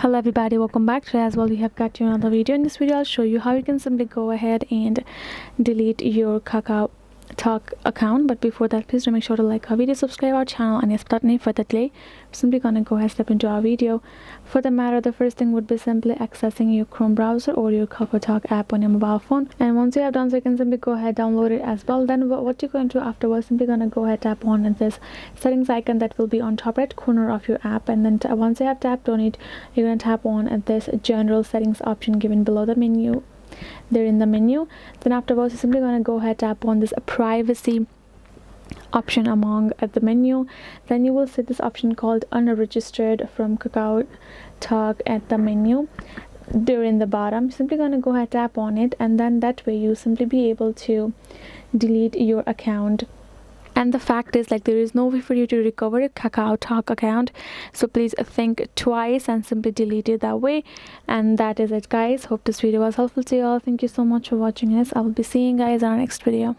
Hello everybody, welcome back. Today as well we have got you another video. In this video I'll show you how you can simply go ahead and delete your Kakao Talk account. But before that, please do make sure to like our video, subscribe our channel, and yes, without any further delay, we're simply gonna go ahead and step into our video. For the matter, the first thing would be simply accessing your Chrome browser or your Kakao Talk app on your mobile phone, and once you have done so, you can simply go ahead download it as well. Then what you're going to do afterwards, simply gonna go ahead tap on this settings icon that will be on top right corner of your app, and then once you have tapped on it, you're gonna tap on this general settings option given below the menu. They're in the menu. Then afterwards, you're simply going to go ahead tap on this privacy option among the menu. Then you will see this option called unregistered from Kakao Talk at the menu. They're in the bottom. Simply going to go ahead tap on it, and then that way you simply be able to delete your account. And the fact is, like, there is no way for you to recover your Kakao Talk account, so please think twice and simply delete it that way. And that is it, guys. Hope this video was helpful to you all. Thank you so much for watching this. I will be seeing you guys in our next video.